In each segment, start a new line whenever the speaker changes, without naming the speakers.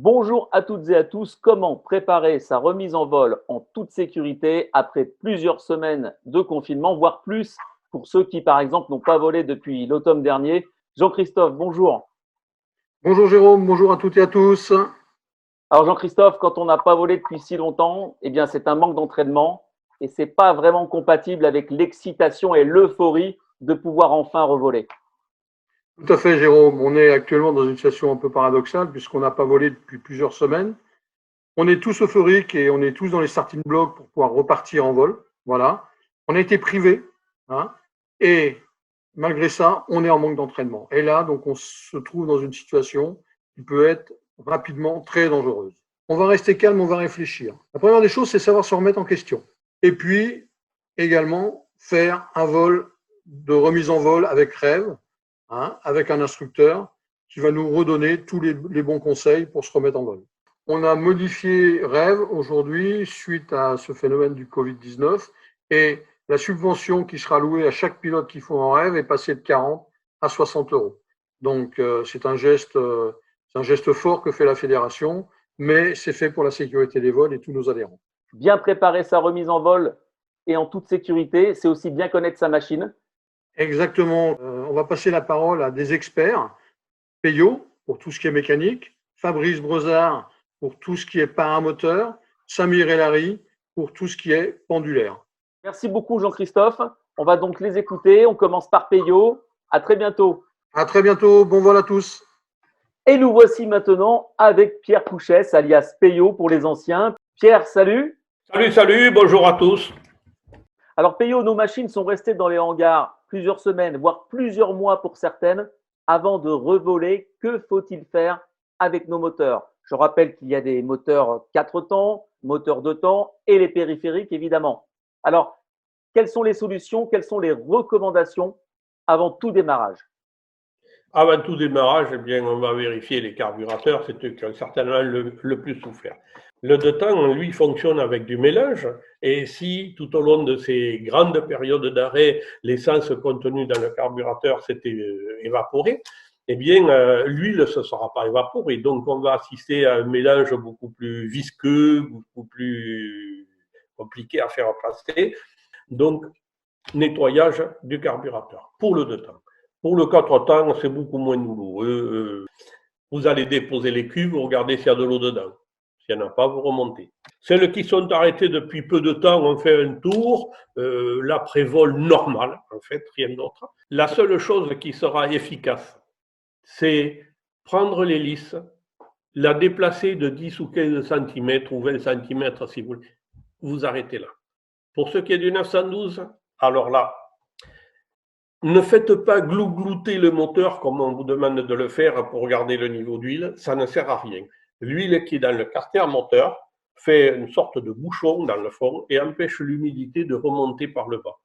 Bonjour à toutes et à tous. Comment préparer sa remise en vol en toute sécurité après plusieurs semaines de confinement, voire plus pour ceux qui, par exemple, n'ont pas volé depuis l'automne dernier? Jean-Christophe, bonjour.
Bonjour Jérôme, bonjour à toutes et à tous.
Alors Jean-Christophe, quand on n'a pas volé depuis si longtemps, eh bien c'est un manque d'entraînement et c'est pas vraiment compatible avec l'excitation et l'euphorie de pouvoir enfin revoler.
Tout à fait Jérôme, on est actuellement dans une situation un peu paradoxale puisqu'on n'a pas volé depuis plusieurs semaines. On est tous euphoriques et on est tous dans les starting blocks pour pouvoir repartir en vol. Voilà. On a été privés, hein, et malgré ça, on est en manque d'entraînement. Et là, donc, on se trouve dans une situation qui peut être rapidement très dangereuse. On va rester calme, on va réfléchir. La première des choses, c'est savoir se remettre en question. Et puis, également, faire un vol de remise en vol avec rêve, hein, avec un instructeur qui va nous redonner tous les bons conseils pour se remettre en vol. On a modifié Rêve aujourd'hui suite à ce phénomène du Covid-19 et la subvention qui sera allouée à chaque pilote qui faut en Rêve est passée de 40 à 60 euros. Donc c'est un geste fort que fait la fédération, mais c'est fait pour la sécurité des vols et tous nos adhérents.
Bien préparer sa remise en vol et en toute sécurité, c'est aussi bien connaître sa machine.
Exactement. On va passer la parole à des experts. Payot pour tout ce qui est mécanique, Fabrice Brezard pour tout ce qui est paramoteur, Samir Elari pour tout ce qui est pendulaire.
Merci beaucoup Jean-Christophe. On va donc les écouter. On commence par Payot. À très bientôt.
À très bientôt. Bon vol à tous.
Et nous voici maintenant avec Pierre Pouchès, alias Payot pour les anciens. Pierre, salut.
Salut, bonjour à tous.
Alors Payot, nos machines sont restées dans les hangars plusieurs semaines, voire plusieurs mois pour certaines, avant de revoler. Que faut-il faire avec nos moteurs? Je rappelle qu'il y a des moteurs 4 temps, moteurs 2 temps et les périphériques évidemment. Alors, quelles sont les solutions, quelles sont les recommandations avant tout démarrage?
Avant tout démarrage, eh bien, on va vérifier les carburateurs, c'est eux qui ont certainement le plus souffert. Le deux temps, lui, fonctionne avec du mélange, et si tout au long de ces grandes périodes d'arrêt, l'essence contenue dans le carburateur s'est évaporée, eh bien, l'huile ne se sera pas évaporée. Donc, on va assister à un mélange beaucoup plus visqueux, beaucoup plus compliqué à faire passer. Donc, nettoyage du carburateur pour le deux temps. Pour le 4 temps, c'est beaucoup moins douloureux. Vous allez déposer les cuves, vous regardez s'il y a de l'eau dedans. S'il n'y en a pas, vous remontez. Celles qui sont arrêtées depuis peu de temps, on fait un tour, l'après-vol normal, en fait, rien d'autre. La seule chose qui sera efficace, c'est prendre l'hélice, la déplacer de 10 ou 15 cm ou 20 cm si vous voulez. Vous arrêtez là. Pour ce qui est du 912, alors là, ne faites pas glouter le moteur comme on vous demande de le faire pour garder le niveau d'huile, ça ne sert à rien. L'huile qui est dans le carter moteur fait une sorte de bouchon dans le fond et empêche l'humidité de remonter par le bas.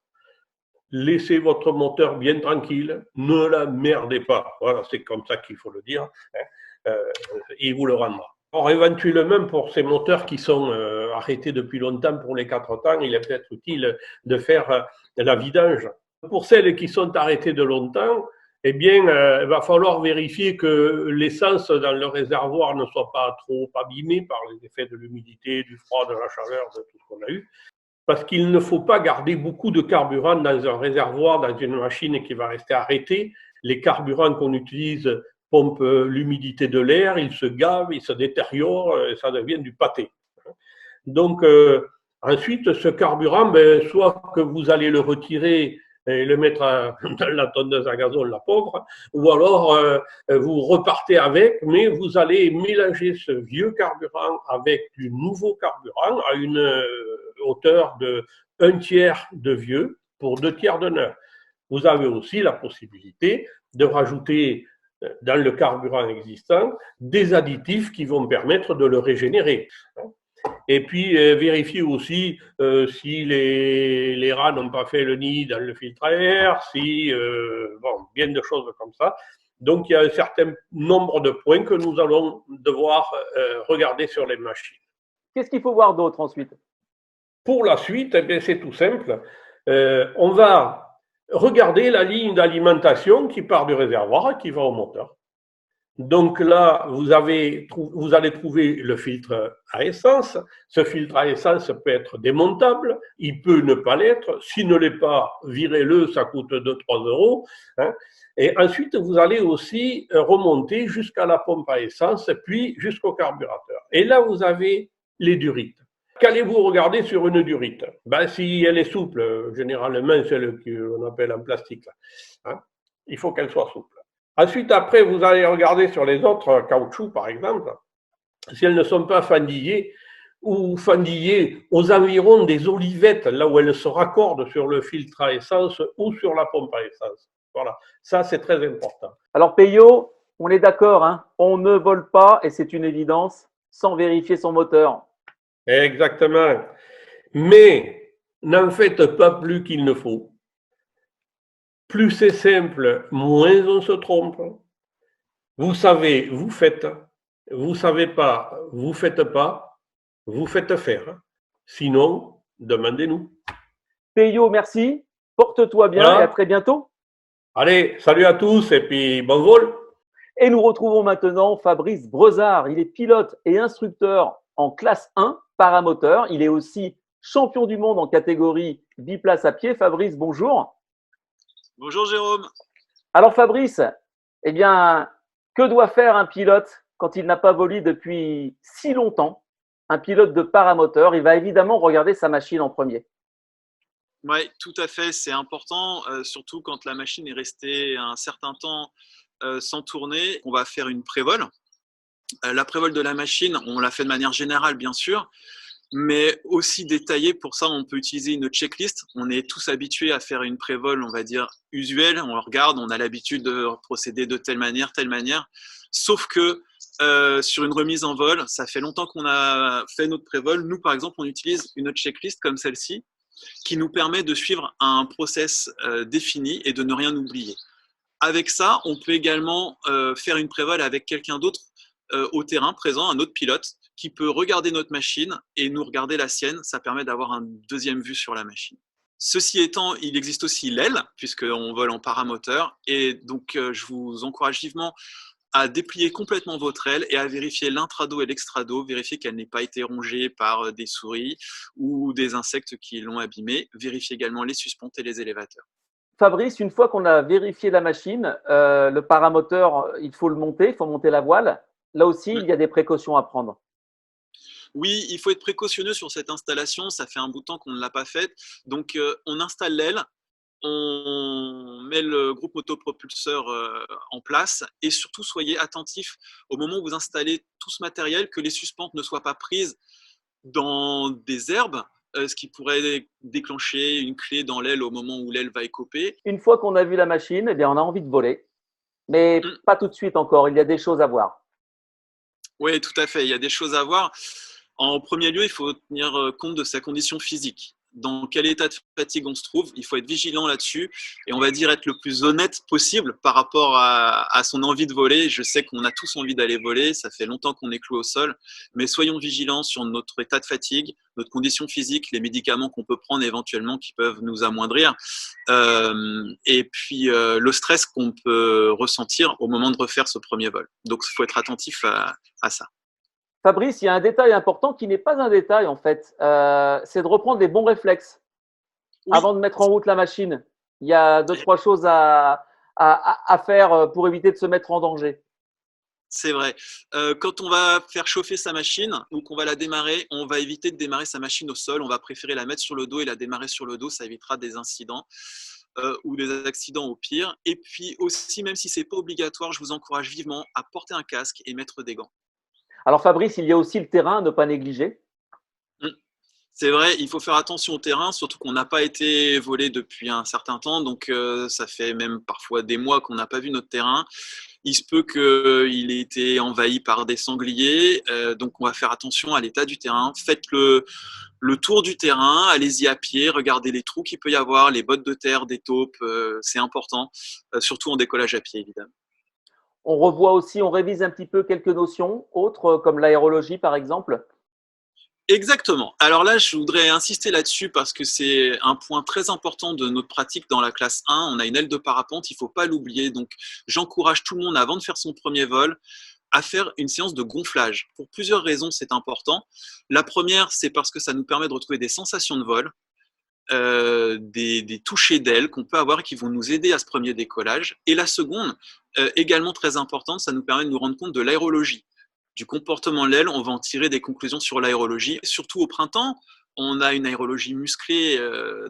Laissez votre moteur bien tranquille, ne la merdez pas. Voilà, c'est comme ça qu'il faut le dire, hein. Il vous le rendra. Or, éventuellement, pour ces moteurs qui sont arrêtés depuis longtemps pour les 4 temps, il est peut-être utile de faire la vidange. Pour celles qui sont arrêtées de longtemps, eh bien, il va falloir vérifier que l'essence dans le réservoir ne soit pas trop abîmée par les effets de l'humidité, du froid, de la chaleur, de tout ce qu'on a eu. Parce qu'il ne faut pas garder beaucoup de carburant dans un réservoir, dans une machine qui va rester arrêtée. Les carburants qu'on utilise pompent l'humidité de l'air, ils se gavent, ils se détériorent, et ça devient du pâté. Donc, ensuite, ce carburant, soit que vous allez le retirer et le mettre dans la tondeuse à gazon, la pauvre, ou alors vous repartez avec, mais vous allez mélanger ce vieux carburant avec du nouveau carburant à une hauteur de 1/3 de vieux pour 2/3 de neuf. Vous avez aussi la possibilité de rajouter dans le carburant existant des additifs qui vont permettre de le régénérer. Et puis, vérifier aussi si les rats n'ont pas fait le nid dans le filtre à air, si, bien de choses comme ça. Donc, il y a un certain nombre de points que nous allons devoir regarder sur les machines.
Qu'est-ce qu'il faut voir d'autre ensuite?
Pour la suite, eh bien, c'est tout simple. On va regarder la ligne d'alimentation qui part du réservoir et qui va au moteur. Donc là, vous allez trouver le filtre à essence. Ce filtre à essence peut être démontable, il peut ne pas l'être. S'il ne l'est pas, virez-le, ça coûte 2-3 euros. Hein. Et ensuite, vous allez aussi remonter jusqu'à la pompe à essence, puis jusqu'au carburateur. Et là, vous avez les durites. Qu'allez-vous regarder sur une durite? Ben, si elle est souple, généralement celle qu'on appelle en plastique, là, hein, il faut qu'elle soit souple. Ensuite, après, vous allez regarder sur les autres caoutchoucs, par exemple, si elles ne sont pas fendillées ou fendillées aux environs des olivettes, là où elles se raccordent sur le filtre à essence ou sur la pompe à essence. Voilà, ça c'est très important.
Alors Peyo, on est d'accord, hein, on ne vole pas, et c'est une évidence, sans vérifier son moteur.
Exactement. Mais n'en faites pas plus qu'il ne faut. Plus c'est simple, moins on se trompe. Vous savez, vous faites. Vous savez pas, vous faites pas. Vous faites faire. Sinon, demandez-nous.
Peyo, merci. Porte-toi bien et à
Voilà.
très bientôt.
Allez, salut à tous et puis bon vol.
Et nous retrouvons maintenant Fabrice Brezard. Il est pilote et instructeur en classe 1 paramoteur. Il est aussi champion du monde en catégorie biplace à pied. Fabrice, bonjour.
Bonjour Jérôme.
Alors Fabrice, eh bien, que doit faire un pilote quand il n'a pas volé depuis si longtemps? Un pilote de paramoteur, il va évidemment regarder sa machine en premier.
Oui, tout à fait, c'est important, surtout quand la machine est restée un certain temps sans tourner. On va faire une prévol. La prévol de la machine, on la fait de manière générale, bien sûr, mais aussi détaillée. Pour ça, on peut utiliser une checklist. On est tous habitués à faire une prévol, on va dire, usuelle. On regarde, on a l'habitude de procéder de telle manière, telle manière. Sauf que sur une remise en vol, ça fait longtemps qu'on a fait notre prévol. Nous, par exemple, on utilise une checklist comme celle-ci qui nous permet de suivre un process défini et de ne rien oublier. Avec ça, on peut également faire une prévol avec quelqu'un d'autre au terrain présent, un autre pilote, qui peut regarder notre machine et nous regarder la sienne. Ça permet d'avoir une deuxième vue sur la machine. Ceci étant, il existe aussi l'aile, puisqu'on vole en paramoteur. Et donc, je vous encourage vivement à déplier complètement votre aile et à vérifier l'intrado et l'extrado, vérifier qu'elle n'ait pas été rongée par des souris ou des insectes qui l'ont abîmée. Vérifier également les suspentes et les élévateurs.
Fabrice, une fois qu'on a vérifié la machine, le paramoteur, il faut le monter, il faut monter la voile. Là aussi, il y a des précautions à prendre.
Oui, il faut être précautionneux sur cette installation. Ça fait un bout de temps qu'on ne l'a pas faite. Donc, on installe l'aile, on met le groupe motopropulseur en place et surtout soyez attentifs au moment où vous installez tout ce matériel, que les suspentes ne soient pas prises dans des herbes, ce qui pourrait déclencher une clé dans l'aile au moment où l'aile va écoper.
Une fois qu'on a vu la machine, eh bien, on a envie de voler, mais pas tout de suite encore. Il y a des choses à voir.
Oui, tout à fait. Il y a des choses à voir. En premier lieu, il faut tenir compte de sa condition physique. Dans quel état de fatigue on se trouve, il faut être vigilant là-dessus et on va dire être le plus honnête possible par rapport à son envie de voler. Je sais qu'on a tous envie d'aller voler, ça fait longtemps qu'on est cloué au sol, mais soyons vigilants sur notre état de fatigue, notre condition physique, les médicaments qu'on peut prendre éventuellement qui peuvent nous amoindrir et puis le stress qu'on peut ressentir au moment de refaire ce premier vol. Donc il faut être attentif à ça.
Fabrice, il y a un détail important qui n'est pas un détail en fait, c'est de reprendre les bons réflexes
Oui.
avant de mettre en route la machine. Il y a 2-3 choses à faire pour éviter de se mettre en danger.
C'est vrai. Quand on va faire chauffer sa machine ou qu'on va la démarrer, on va éviter de démarrer sa machine au sol. On va préférer la mettre sur le dos et la démarrer sur le dos. Ça évitera des incidents ou des accidents au pire. Et puis aussi, même si ce n'est pas obligatoire, je vous encourage vivement à porter un casque et mettre des gants.
Alors Fabrice, il y a aussi le terrain à ne pas négliger.
C'est vrai, il faut faire attention au terrain, surtout qu'on n'a pas été volé depuis un certain temps, donc ça fait même parfois des mois qu'on n'a pas vu notre terrain. Il se peut qu'il ait été envahi par des sangliers, donc on va faire attention à l'état du terrain. Faites le tour du terrain, allez-y à pied, regardez les trous qu'il peut y avoir, les bottes de terre, des taupes, c'est important, surtout en décollage à pied évidemment.
On revoit aussi, on révise un petit peu quelques notions autres comme l'aérologie par exemple.
Exactement. Alors là, je voudrais insister là-dessus parce que c'est un point très important de notre pratique dans la classe 1. On a une aile de parapente, il ne faut pas l'oublier. Donc, j'encourage tout le monde, avant de faire son premier vol, à faire une séance de gonflage. Pour plusieurs raisons, c'est important. La première, c'est parce que ça nous permet de retrouver des sensations de vol, des touchés d'ailes qu'on peut avoir et qui vont nous aider à ce premier décollage. Et la seconde, également très importante, ça nous permet de nous rendre compte de l'aérologie, du comportement de l'aile. On va en tirer des conclusions sur l'aérologie. Surtout au printemps, on a une aérologie musclée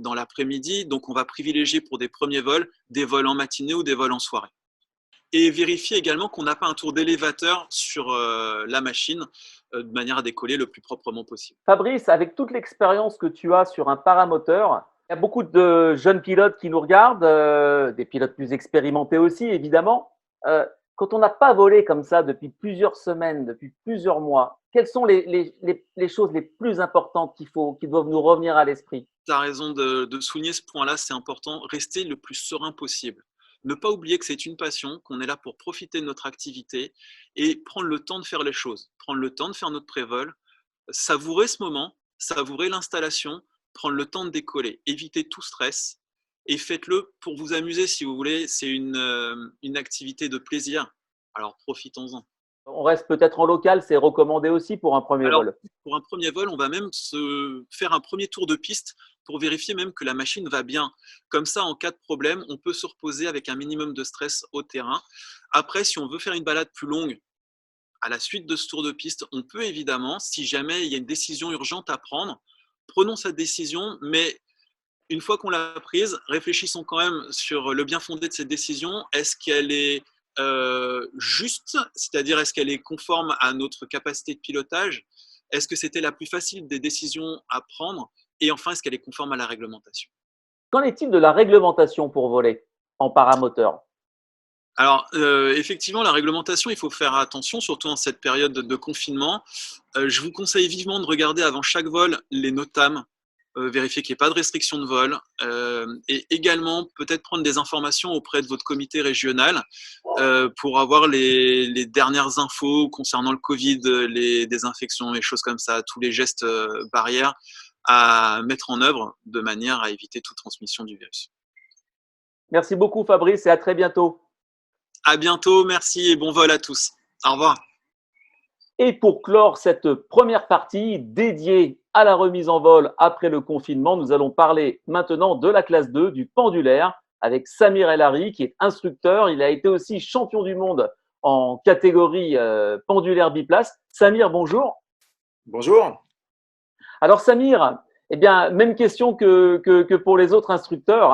dans l'après-midi, donc on va privilégier pour des premiers vols des vols en matinée ou des vols en soirée. Et vérifier également qu'on n'a pas un tour d'élévateur sur la machine de manière à décoller le plus proprement possible.
Fabrice, avec toute l'expérience que tu as sur un paramoteur, il y a beaucoup de jeunes pilotes qui nous regardent, des pilotes plus expérimentés aussi, évidemment. Quand on n'a pas volé comme ça depuis plusieurs semaines, depuis plusieurs mois, quelles sont les choses les plus importantes qui doivent nous revenir à l'esprit?
Tu as raison de souligner ce point-là, c'est important. Rester le plus serein possible. Ne pas oublier que c'est une passion, qu'on est là pour profiter de notre activité et prendre le temps de faire les choses, prendre le temps de faire notre prévol, savourer ce moment, savourer l'installation, prendre le temps de décoller, éviter tout stress et faites-le pour vous amuser si vous voulez. C'est une activité de plaisir, alors profitons-en.
On reste peut-être en local, c'est recommandé aussi pour un premier
Alors,
vol.
pour un premier vol, on va même se faire un premier tour de piste pour vérifier même que la machine va bien. Comme ça, en cas de problème, on peut se reposer avec un minimum de stress au terrain. Après, si on veut faire une balade plus longue, à la suite de ce tour de piste, on peut évidemment, si jamais il y a une décision urgente à prendre, prenons cette décision, mais une fois qu'on l'a prise, réfléchissons quand même sur le bien fondé de cette décision. Est-ce qu'elle est juste, c'est-à-dire est-ce qu'elle est conforme à notre capacité de pilotage? Est-ce que c'était la plus facile des décisions à prendre? Et enfin, est-ce qu'elle est conforme à la réglementation?
Qu'en est-il de la réglementation pour voler en paramoteur?
Alors, effectivement, la réglementation, il faut faire attention, surtout en cette période de confinement. Je vous conseille vivement de regarder avant chaque vol les NOTAM, vérifier qu'il n'y ait pas de restriction de vol, et également peut-être prendre des informations auprès de votre comité régional pour avoir les dernières infos concernant le Covid, les désinfections, les choses comme ça, tous les gestes barrières à mettre en œuvre de manière à éviter toute transmission du virus.
Merci beaucoup Fabrice et à très bientôt.
À bientôt, merci et bon vol à tous. Au revoir.
Et pour clore cette première partie dédiée à la remise en vol après le confinement, nous allons parler maintenant de la classe 2 du pendulaire avec Samir El Hari qui est instructeur. Il a été aussi champion du monde en catégorie pendulaire biplace. Samir, bonjour.
Bonjour.
Alors Samir, eh bien, même question que pour les autres instructeurs.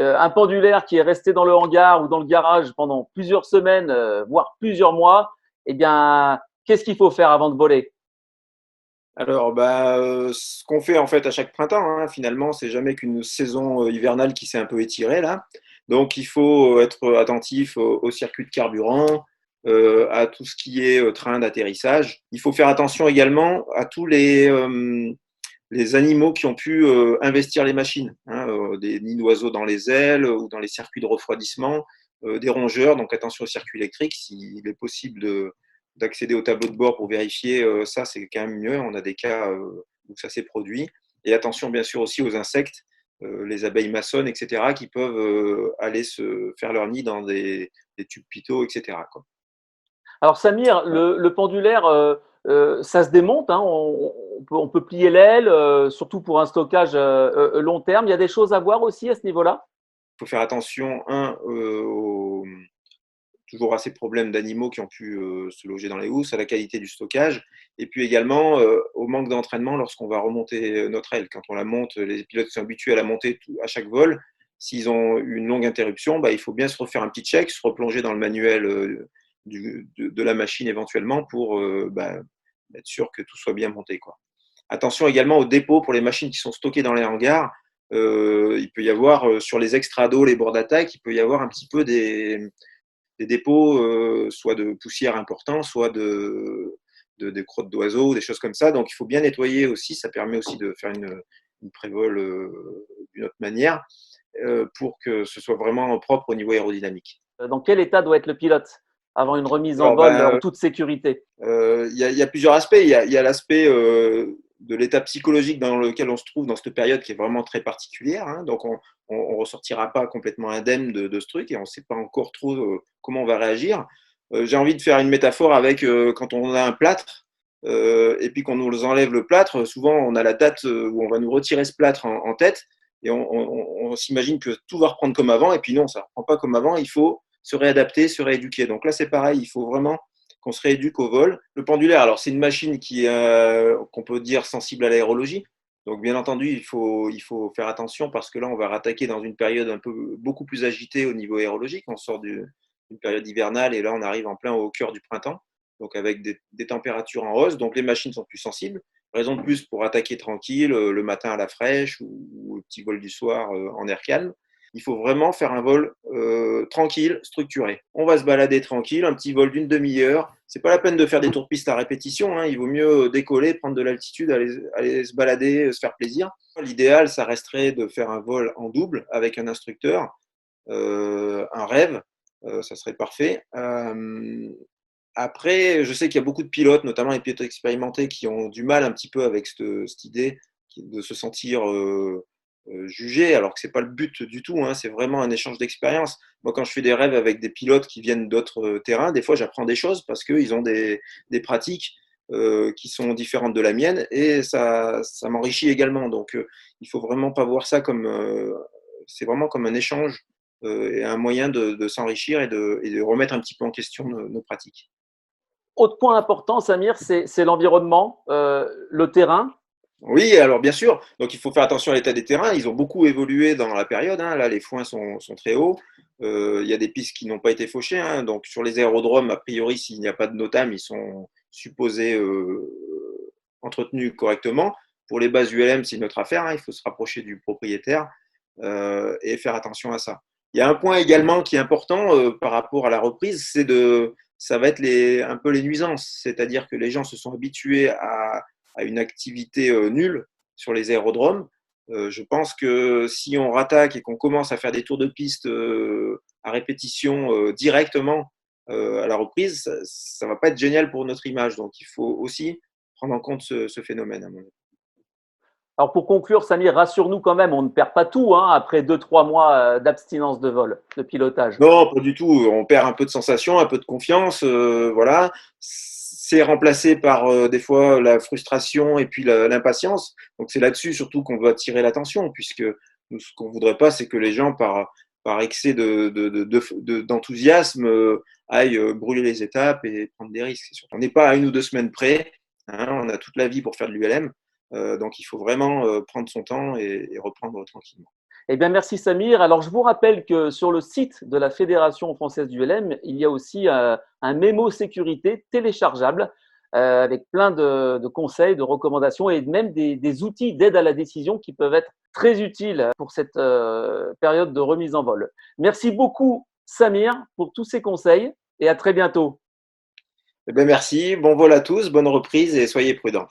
Un pendulaire qui est resté dans le hangar ou dans le garage pendant plusieurs semaines, voire plusieurs mois, eh bien, qu'est-ce qu'il faut faire avant de voler?
Alors, ce qu'on fait en fait à chaque printemps, hein, finalement, c'est jamais qu'une saison hivernale qui s'est un peu étirée là. Donc, il faut être attentif au circuit de carburant, à tout ce qui est train d'atterrissage. Il faut faire attention également à tous les animaux qui ont pu investir les machines, hein, des nids d'oiseaux dans les ailes ou dans les circuits de refroidissement, des rongeurs. Donc, attention au circuit électrique, s'il est possible d'accéder au tableau de bord pour vérifier ça, c'est quand même mieux. On a des cas où ça s'est produit. Et attention, bien sûr, aussi aux insectes, les abeilles maçonnes, etc., qui peuvent aller se faire leur nid dans des tubes pitot, etc., quoi.
Alors Samir, le pendulaire, ça se démonte, hein, on peut plier l'aile, surtout pour un stockage long terme. Il y a des choses à voir aussi à ce niveau-là?
Il faut faire attention, toujours à ces problèmes d'animaux qui ont pu se loger dans les housses, à la qualité du stockage, et puis également au manque d'entraînement lorsqu'on va remonter notre aile. Quand on la monte, les pilotes sont habitués à la monter à chaque vol. S'ils ont une longue interruption, il faut bien se refaire un petit check, se replonger dans le manuel de la machine éventuellement pour être sûr que tout soit bien monté, quoi. Attention également au dépôt pour les machines qui sont stockées dans les hangars. Il peut y avoir sur les extrados, les bords d'attaque, il peut y avoir un petit peu des dépôts, soit de poussière importante, soit de crottes d'oiseaux, des choses comme ça. Donc, il faut bien nettoyer aussi. Ça permet aussi de faire une prévol d'une autre manière pour que ce soit vraiment propre au niveau aérodynamique.
Dans quel état doit être le pilote avant une remise en
Alors,
vol en toute sécurité?
Il y a plusieurs aspects. Il y a l'aspect de l'état psychologique dans lequel on se trouve dans cette période qui est vraiment très particulière. Hein. Donc, on ne ressortira pas complètement indemne de ce truc et on ne sait pas encore trop comment on va réagir. J'ai envie de faire une métaphore avec quand on a un plâtre et puis qu'on nous enlève le plâtre, souvent on a la date où on va nous retirer ce plâtre en tête et on s'imagine que tout va reprendre comme avant et puis non, ça ne reprend pas comme avant. Il faut se réadapter, se rééduquer. Donc là, c'est pareil, il faut vraiment qu'on se rééduque au vol. Le pendulaire, alors c'est une machine qu'on peut dire sensible à l'aérologie. Donc bien entendu, il faut faire attention parce que là, on va rattaquer dans une période beaucoup plus agitée au niveau aérologique. On sort d'une période hivernale et là, on arrive en plein au cœur du printemps, donc avec des températures en hausse. Donc les machines sont plus sensibles. Raison de plus pour attaquer tranquille le matin à la fraîche ou le petit vol du soir en air calme. Il faut vraiment faire un vol tranquille, structuré. On va se balader tranquille, un petit vol d'une demi-heure. C'est pas la peine de faire des tours de piste à répétition. Hein. Il vaut mieux décoller, prendre de l'altitude, aller se balader, se faire plaisir. L'idéal, ça resterait de faire un vol en double avec un instructeur, un rêve, ça serait parfait. Après, je sais qu'il y a beaucoup de pilotes, notamment les pilotes expérimentés, qui ont du mal un petit peu avec cette idée de se sentir jugé, alors que ce n'est pas le but du tout. Hein, c'est vraiment un échange d'expérience. Moi, quand je fais des rêves avec des pilotes qui viennent d'autres terrains, des fois, j'apprends des choses parce qu'ils ont des pratiques qui sont différentes de la mienne et ça m'enrichit également. Donc, il ne faut vraiment pas voir ça comme… c'est vraiment comme un échange et un moyen de s'enrichir et de remettre un petit peu en question nos pratiques.
Autre point important, Samir, c'est l'environnement, le terrain.
Oui, alors bien sûr. Donc il faut faire attention à l'état des terrains. Ils ont beaucoup évolué dans la période. Hein. Là, les foins sont très hauts. Il y a des pistes qui n'ont pas été fauchées. Hein. Donc sur les aérodromes, a priori, s'il n'y a pas de NOTAM, ils sont supposés entretenus correctement. Pour les bases ULM, c'est une autre affaire. Hein. Il faut se rapprocher du propriétaire et faire attention à ça. Il y a un point également qui est important par rapport à la reprise, ça va être un peu les nuisances. C'est-à-dire que les gens se sont habitués à une activité nulle sur les aérodromes. Je pense que si on rattaque et qu'on commence à faire des tours de piste à répétition directement à la reprise, ça ne va pas être génial pour notre image. Donc il faut aussi prendre en compte ce phénomène, à mon avis.
Alors pour conclure, Samir, rassure-nous quand même, on ne perd pas tout hein, après 2-3 mois d'abstinence de vol, de pilotage.
Non, pas du tout. On perd un peu de sensation, un peu de confiance. Voilà. C'est remplacé par des fois la frustration et puis l'impatience. Donc c'est là-dessus surtout qu'on va attirer l'attention, puisque nous, ce qu'on ne voudrait pas, c'est que les gens, par excès d'enthousiasme, aillent brûler les étapes et prendre des risques. On n'est pas à 1 ou 2 semaines près. Hein, on a toute la vie pour faire de l'ULM. Donc il faut vraiment prendre son temps et reprendre tranquillement.
Eh bien, merci Samir. Alors, je vous rappelle que sur le site de la Fédération française du LM, il y a aussi un mémo sécurité téléchargeable avec plein de conseils, de recommandations et même des outils d'aide à la décision qui peuvent être très utiles pour cette période de remise en vol. Merci beaucoup Samir pour tous ces conseils et à très bientôt.
Eh bien, merci. Bon vol à tous, bonne reprise et soyez prudents.